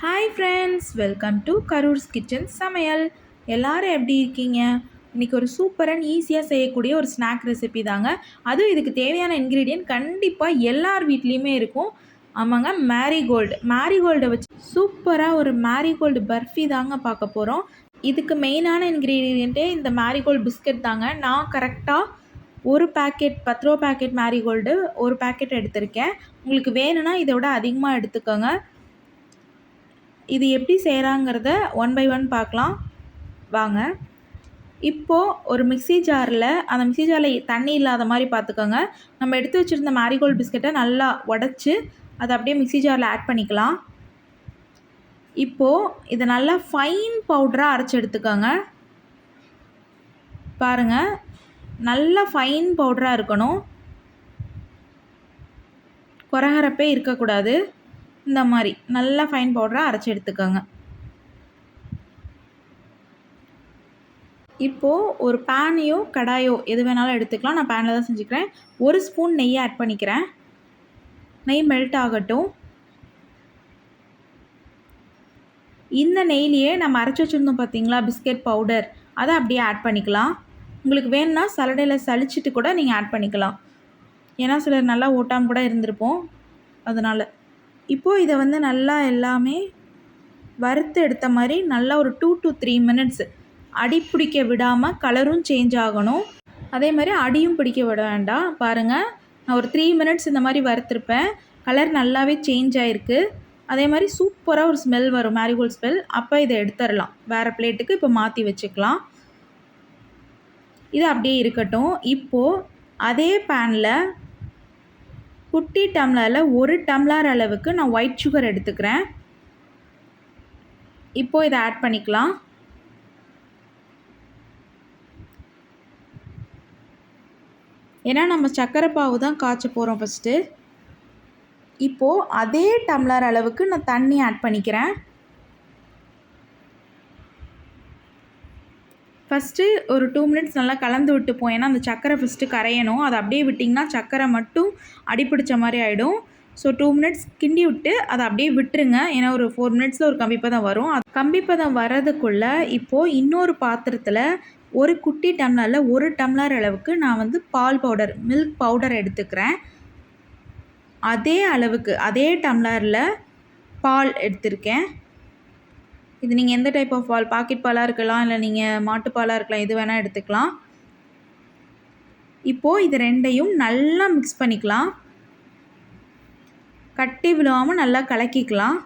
Hi friends, welcome to Karur's kitchen சமையல். எல்லோரும் எப்படி இருக்கீங்க? இன்றைக்கி ஒரு சூப்பர் அண்ட் ஈஸியாக செய்யக்கூடிய ஒரு ஸ்நாக் ரெசிபி தாங்க. அதுவும் இதுக்கு தேவையான இன்க்ரீடியன்ட் கண்டிப்பாக எல்லார் வீட்லேயுமே இருக்கும். ஆமாங்க, மேரிகோல்டை வச்சு சூப்பராக ஒரு மேரிகோல்டு பர்ஃபி தாங்க பார்க்க போகிறோம். இதுக்கு மெயினான இன்க்ரீடியண்ட்டே இந்த மேரிகோல்டு பிஸ்கட் தாங்க. நான் கரெக்டாக ஒரு பேக்கெட் 10 ரூபா பேக்கெட் மேரிகோல்டு ஒரு பேக்கெட் எடுத்திருக்கேன். உங்களுக்கு வேணும்னா இதை விட அதிகமாக எடுத்துக்கோங்க. இது எப்படி செய்கிறாங்கிறத ஒன் பை ஒன் பார்க்கலாம் வாங்க. இப்போது ஒரு மிக்ஸி ஜாரில், அந்த மிக்ஸி ஜாரில் தண்ணி இல்லாத மாதிரி பார்த்துக்கோங்க. நம்ம எடுத்து வச்சுருந்த மேரிகோல்டு பிஸ்கட்டை நல்லா உடச்சி அதை அப்படியே மிக்ஸி ஜாரில் ஆட் பண்ணிக்கலாம். இப்போது இதை நல்லா ஃபைன் பவுடராக அரைச்சி எடுத்துக்கோங்க. பாருங்கள், நல்லா ஃபைன் பவுடராக இருக்கணும், குறகரப்பே இருக்கக்கூடாது. இந்த மாதிரி நல்லா ஃபைன் பவுடராக அரைச்சி எடுத்துக்கோங்க. இப்போது ஒரு பேனையோ கடாயோ எது வேணாலும் எடுத்துக்கலாம். நான் பேனில் தான் செஞ்சுக்கிறேன். 1 ஸ்பூன் நெய்யை ஆட் பண்ணிக்கிறேன். நெய் மெல்ட் ஆகட்டும். இந்த நெய்லேயே நம்ம அரைச்சி வச்சுருந்தோம் பார்த்தீங்களா பிஸ்கெட் பவுடர், அதை அப்படியே ஆட் பண்ணிக்கலாம். உங்களுக்கு வேணும்னா சலடையில் சலிச்சிட்டு கூட நீங்கள் ஆட் பண்ணிக்கலாம். ஏன்னா சிலர் நல்லா ஓட்டாமல் கூட இருந்திருப்போம், அதனால். இப்போது இதை நல்லா எல்லாமே வறுத்து எடுத்த மாதிரி நல்லா ஒரு 2 to 3 minutes அடி பிடிக்க விடாமல் கலரும் சேஞ்ச் ஆகணும். அதே மாதிரி அடியும் பிடிக்க விட வேண்டாம். பாருங்கள், நான் ஒரு 3 minutes இந்த மாதிரி வறுத்துருப்பேன். கலர் நல்லாவே சேஞ்ச் ஆகிருக்கு. அதே மாதிரி சூப்பராக ஒரு ஸ்மெல் வரும், மேரிகோல்டு ஸ்மெல். அப்போ இதை எடுத்துடலாம், வேறு பிளேட்டுக்கு இப்போ மாற்றி வச்சுக்கலாம். இது அப்படியே இருக்கட்டும். இப்போது அதே பேனில் குட்டி டம்ளரில் 1 டம்ளர் அளவுக்கு நான் ஒயிட் சுகர் எடுத்துக்கிறேன். இப்போது இதை ஆட் பண்ணிக்கலாம். ஏன்னா நம்ம சர்க்கரை பாவு தான் காய்ச்ச போகிறோம் ஃபஸ்ட்டு. இப்போது அதே டம்ளர் அளவுக்கு நான் தண்ணி ஆட் பண்ணிக்கிறேன். ஃபஸ்ட்டு ஒரு 2 minutes நல்லா கலந்து விட்டுப்போம். ஏன்னா அந்த சர்க்கரை ஃபஸ்ட்டு கரையணும். அதை அப்படியே விட்டிங்கன்னா சர்க்கரை மட்டும் அடிப்பிடிச்ச மாதிரி ஆகிடும். ஸோ 2 minutes கிண்டி விட்டு அதை அப்படியே விட்டுருங்க. ஏன்னா ஒரு 4 minutesல ஒரு கம்பிப்பதம் வரும். அது கம்பிப்பதம் வர்றதுக்குள்ளே இப்போது இன்னொரு பாத்திரத்தில் ஒரு குட்டி டம்ளரில் 1 டம்ளர் அளவுக்கு நான் பால் பவுடர், மில்க் பவுடர் எடுத்துக்கிறேன். அதே அளவுக்கு அதே டம்ளரில் பால் எடுத்திருக்கேன். இது நீங்கள் எந்த டைப் ஆஃப் பால், பாக்கெட் பாலாக இருக்கலாம், இல்லை நீங்கள் மாட்டுப்பாலாக இருக்கலாம், எது வேணால் எடுத்துக்கலாம். இப்போது இது ரெண்டையும் நல்லா மிக்ஸ் பண்ணிக்கலாம். கட்டி விழுவாமல் நல்லா கலக்கிக்கலாம்.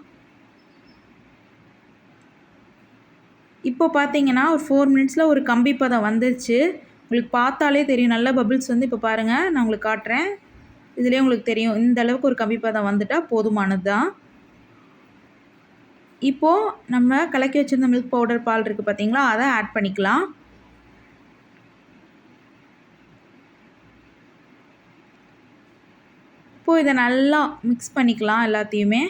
இப்போ பார்த்தீங்கன்னா ஒரு 4 minutesல ஒரு கம்பி பதம் வந்துருச்சு. உங்களுக்கு பார்த்தாலே தெரியும், நல்ல பபிள்ஸ் இப்போ பாருங்கள், நான் உங்களுக்கு காட்டுறேன். இதுலேயே உங்களுக்கு தெரியும், இந்த அளவுக்கு ஒரு கம்பி பதம் வந்துட்டால் போதுமானது தான். இப்போது நம்ம கலக்கி வச்சுருந்த மில்க் பவுடர் பால் இருக்குது பார்த்தீங்களா, அதை ஆட் பண்ணிக்கலாம். இப்போது இதை நல்லா மிக்ஸ் பண்ணிக்கலாம் எல்லாத்தையுமே.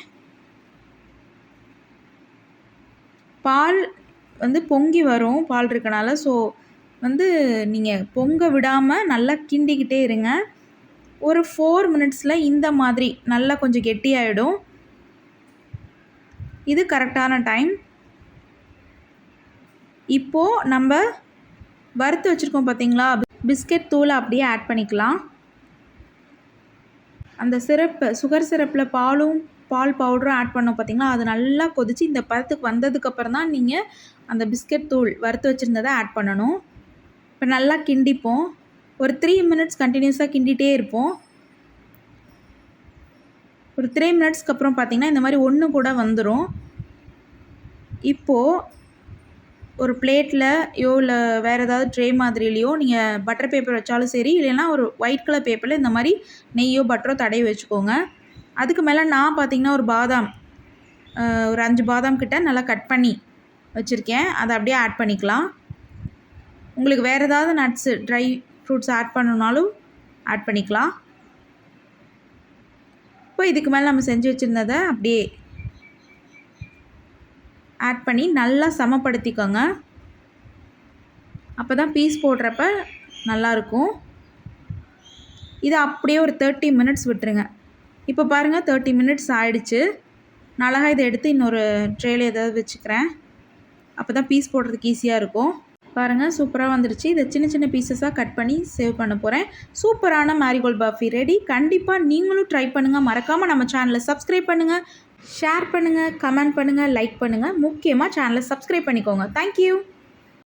பால் பொங்கி வரும், பால் இருக்கனால. ஸோ நீங்கள் பொங்க விடாமல் நல்லா கிண்டிக்கிட்டே இருங்க. ஒரு 4 minutesல இந்த மாதிரி நல்லா கொஞ்சம் கெட்டியாயிடும். இது கரெக்டான டைம். இப்போது நம்ம வறுத்து வச்சுருக்கோம் பார்த்தீங்களா பிஸ்கெட் தூளை அப்படியே ஆட் பண்ணிக்கலாம். அந்த சுகர் சிரப்பில் பால் பவுடரும் ஆட் பண்ணோம் பார்த்தீங்களா, அது நல்லா கொதித்து இந்த பதத்துக்கு வந்ததுக்கப்புறம் தான் நீங்கள் அந்த பிஸ்கெட் தூள் வறுத்து வச்சுருந்ததை ஆட் பண்ணணும். இப்போ நல்லா கிண்டிப்போம். ஒரு 3 minutes கண்டினியூஸாக கிண்டிகிட்டே இருப்போம். ஒரு 3 minutesக்கு அப்புறம் பார்த்திங்கன்னா இந்த மாதிரி ஒன்று கூட வந்துடும். இப்போது ஒரு பிளேட்லையோ இல்லை வேறு ஏதாவது ட்ரே மாதிரிலையோ நீங்கள் பட்டர் பேப்பர் வச்சாலும் சரி, இல்லைன்னா ஒரு ஒயிட் கலர் பேப்பரில் இந்த மாதிரி நெய்யோ பட்டரோ தடவி வச்சுக்கோங்க. அதுக்கு மேலே நான் பார்த்திங்கன்னா ஒரு 5 பாதாம் கிட்ட நல்லா கட் பண்ணி வச்சுருக்கேன். அதை அப்படியே ஆட் பண்ணிக்கலாம். உங்களுக்கு வேறு ஏதாவது நட்ஸு, ட்ரை ஃப்ரூட்ஸ் ஆட் பண்ணணுனாலும் ஆட் பண்ணிக்கலாம். இப்போ இதுக்கு மேலே நம்ம செஞ்சு வச்சுருந்ததை அப்படியே ஆட் பண்ணி நல்லா சமப்படுத்திக்கோங்க. அப்போ தான் பீஸ் போடுறப்ப நல்லாயிருக்கும். இதை அப்படியே ஒரு 30 minutes விட்டுருங்க. இப்போ பாருங்கள், 30 minutes ஆயிடுச்சு. நான் அழகாக இதை எடுத்து இன்னொரு ட்ரேயில் ஏதாவது வச்சுக்கிறேன். அப்போ தான் பீஸ் போடுறதுக்கு ஈஸியாக இருக்கும். பாருங்கள், சூப்பராக வந்துடுச்சு. இதை சின்ன சின்ன பீசஸாக கட் பண்ணி சேவ் பண்ண போகிறேன். சூப்பரான மேரிகோல்ட் பர்ஃபி ரெடி. கண்டிப்பாக நீங்களும் ட்ரை பண்ணுங்கள். மறக்காமல் நம்ம சேனலை சப்ஸ்கிரைப் பண்ணுங்கள், ஷேர் பண்ணுங்கள், கமெண்ட் பண்ணுங்கள், லைக் பண்ணுங்கள். முக்கியமாக சேனலை சப்ஸ்கிரைப் பண்ணிக்கோங்க. தேங்க்யூ.